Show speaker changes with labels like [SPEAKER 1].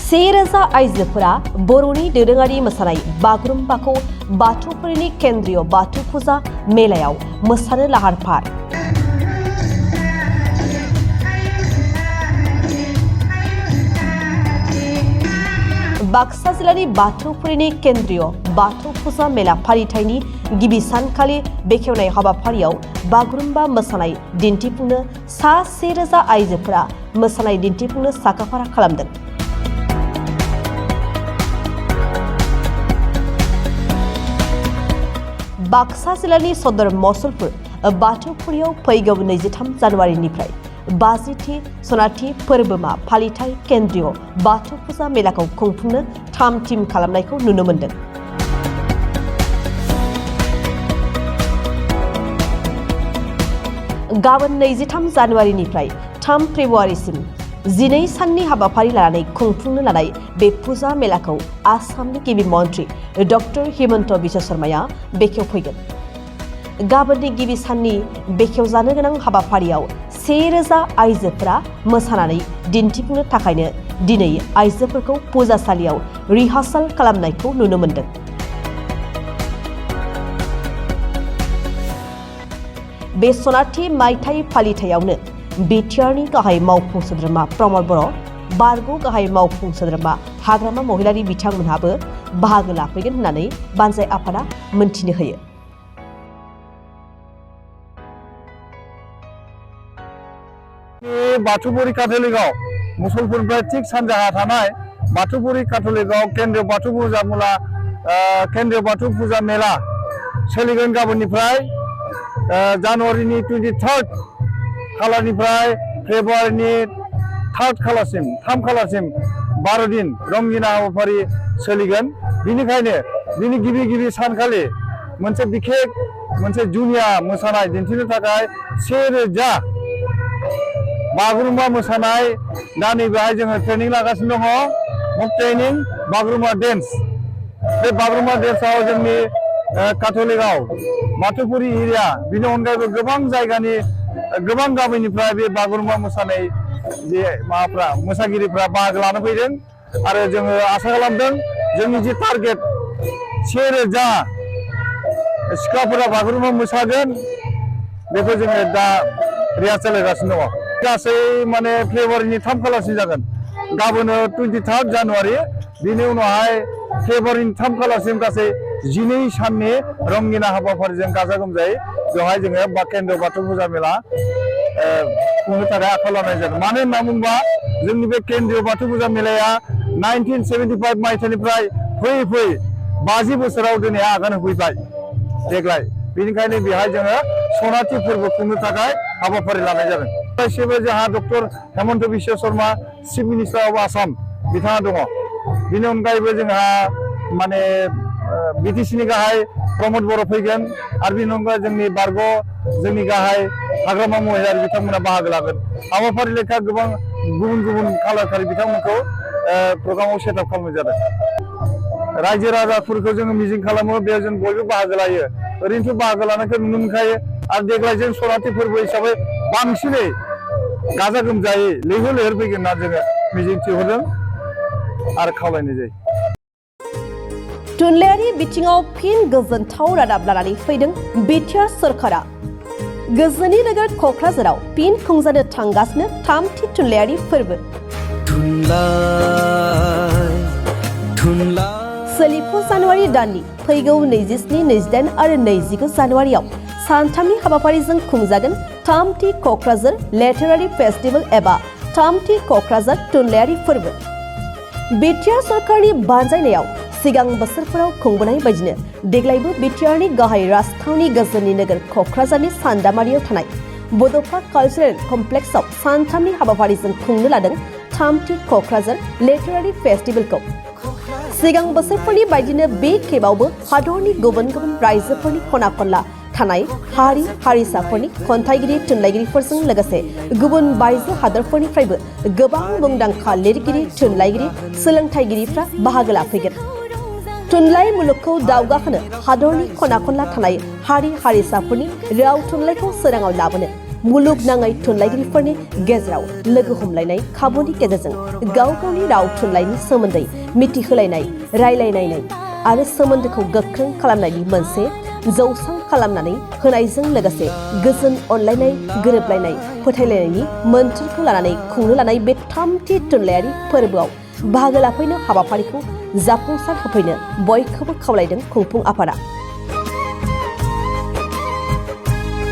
[SPEAKER 1] सेरोजा आइजोफोरा बर'नि दोरोङारि मोसानाय बागुरुम्बाखौ बाथौफोरनि केन्द्रीय बाथौ फुजा मेलायाव मोसानो लाहार फाहार। बाक्सा जिल्लानि बाथौफोरनि केन्द्रीय बाथौ फुजा मेला फालिथायनि गिबि सानखालि बेखेवनाय हाबाफारियाव बागुरुम्बा मोसानाय दिन्थिफुंनो सा 1000 आइजोफोरा मोसानाय दिन्थिफुंनो साखाफारा खालामदों। बाक्सा जिल्लानि सदर मसलपुर बाथौफुरियाव फैगौ 23 जानुवारिनिफ्राय 50थि सनाथि फोरबोमा फालिथाय केन्द्रीय बाथौ फुजा मेलाखौ खुंफुंनो थाम-थिम खालामनायखौ नुनो मोन्दों। गाबोन 23 जानुवारिनिफ्राय 3 फेब्रुवारिसिम 12 साननि हाबाफारि लानानै खुंफुंनो लानाय बे फुजा मेलाखौ आसामनि गिबि मन्त्रि डक्टर हिमन्त बिश्व शर्माया बेखेवफैगोन। गाबोननि गिबि साननि बेखेवजानो गोनां हाबाफारियाव 1000 आइजोफोरा मोसानानै दिन्थिफुंनो थाखायनो दिनै आइजोफोरखौ फुजासालियाव रिहार्साल खालामनायखौ नुनो मोन्दों। बे सनाथि मायथाइ फालिथायावनो बिटिआरनि गाहाय मावफुं सोद्रोमा प्रमद बर', बारग' गाहाय मावफुं सोद्रोमा हाग्रामा महिलारि बिथांमोनहाबो बाहागो लाफैगोन होननानै बानजाय आफादा मोनथिनो होयो।
[SPEAKER 2] बाथौपुरी काथलिकआव मुसलपुरनिफ्राय थिक सानजाहा थानाय बाथौपुरी काथलिकआव केन्द्रीय बाथौ फुजा मेला सोलिगोन। गाबोननिफ्राय जानुवारिनि 23 खालारनिफ्राय फेब्रुवारिनि 3 खालारसिम 12 दिन रंगिना हाबाफारि सोलिगोन। बिनिखायनो बिनि गिबि सानखालि मोनसे जुनिया मोसानाय दिन्थिनो थाखाय 1000 बागुरुम्बा मोसानाय दा नैबेहाय जोङो ट्रेनिं लागासिनो दङ। मक ट्रेनिं बागुरुम्बा डेन्स। बे बागुरुम्बा डेन्सआव जोंनि काथलिकआव बाथौपुरी एरिया बिनि अनगायैबो गोबां जायगानि गोबां गामिनिफ्राय बे बागुरुम्बा मोसानाय जे मोसागिरिफ्रा बाहागो लानो फैदों आरो जोङो आसा खालामदों जोंनि जे टारगेट 1000 सिख्लाफोरा बागुरुम्बा मोसागोन बेखौ जोङो दा रिहार्सेल होगासिनो दङ। गासै फेब्रुवारिनि 3 खालारसिम जागोन। गाबोन 23 जानुवारि, बिनि उनावहाय फेब्रुवारिनि 3 खालारसिम गासै 12 साननि रंगिना हाबाफारिजों गाजा गोमजायै बेवहाय जोङो केन्द्रीय बाथौ फुजा मेला खुंनो थाखाय आखायाव लानाय जादों। मानो होनना बुङोबा जोंनि बे केन्द्रीय बाथौ फुजा मेलाया 1975 मायथाइनिफ्राय फैयै 50 बोसोराव दिनै आगान होफैबाय देग्लाय। बेनिखायनो बेहाय जोङो सनाथि फोरबो खुंनो थाखाय हाबाफारि लानाय जादों। गासैबो जोंहा doctor Himanta Biswa Sharma chief minister of Assam बिथाङा दङ। बिनि अनगायैबो जोंहा बिटिसिनि गाहाय प्रमद बर' फैगोन आरो बिनि अनगायै जोंनि बारग' जोंनि गाहाय हाग्रामा महिलारि बिथांमोना बाहागो लागोन। हाबाफारि लेखा गोबां गुबुन खालारखारि बिथांमोनखौ प्रग्रामाव सेटआप खालामनाय जादों। रायजो राजाफोरखौ जोङो मिजिं खालामो बेयाव जों बयबो बाहागो लायो। ओरैनोथ' बाहागो लानायखौ नुनो मोनखायो आरो देग्लाय जों सनाथि फोरबो हिसाबै बांसिनै गाजा गोमजायै लैहोर फैगोन होनना जोङो मिजिं थिहरदों आरो खावलायनाय जायो।
[SPEAKER 1] थुनलाइयारि बिथिङाव फिन गोजोनथाव रादाब लानानै फैदों बिटिआर सरकारा। गोजोननि नोगोर क'क्राझाराव फिन खुंजानो थांगासिनो 3थि थुनलाइयारि फोरबो। सोलिफु जानुवारि दाननि फैगौ 27, 28 आरो 29 जानुवारियाव सानथामनि हाबाफारिजों खुंजागोन 3थि क'क्राझार लिटारेरि फेस्टिभेल एबा 3थि क'क्राझार थुनलाइयारि फोरबो। बिटिआर सरकारनि बानजायनायाव सिगां बोसोरफोराव खुंबोनाय बायदिनो देग्लायबो बिटिआरनि गाहाय राजथावनि गोजोननि नोगोर क'क्राझारनि सान्दामारियाव थानाय बड'सा कालचारेल कमप्लेक्सआव सानथामनि हाबाफारिजों खुंनो लादों 3थि क'क्राझार लिटारेरि फेस्टिभेलखौ। सिगां बोसोरफोरनि बायदिनो बे खेबावबो हादरनि गुबुन रायजोफोरनि खना खनला थानाय हारि हारिसाफोरनि खन्थाइगिरि थुनलाइगिरिफोरजों लोगोसे गुबुन बायजो हादरफोरनिफ्रायबो गोबां मुंदांखा लिरगिरि थुनलाइगिरि सोलोंथाइगिरिफ्रा बाहागो लाफैगोन। थुनलाइ मुलुगखौ दावगाहोनो हादरनि खना खनला थानाय हारि हारिसाफोरनि राव थुनलाइखौ सोराङाव लाबोनो मुलुगनाङै थुनलाइगिरिफोरनि गेजेराव लोगो हमलायनाय खाबुनि गेजेरजों गाव गावनि राव थुनलाइनि सोमोन्दै मिथिहोलायनाय रायलायनाय आरो सोमोन्दोखौ गोख्रों खालामनायनि मोनसे जौसां खालामनानै होनायजों लोगोसे गोजोन अनलायनाय गोरोबलायनाय फोथायलायनायनि मोन्थोरखौ लानानै खुंनो लानाय बे थामथि थुनलाइयारि फोरबोआव बाहागो लाफैनो हाबाफारिखौ जाफुंसार होफैनो बयखौबो खावलायदों खुंफुं आफादा।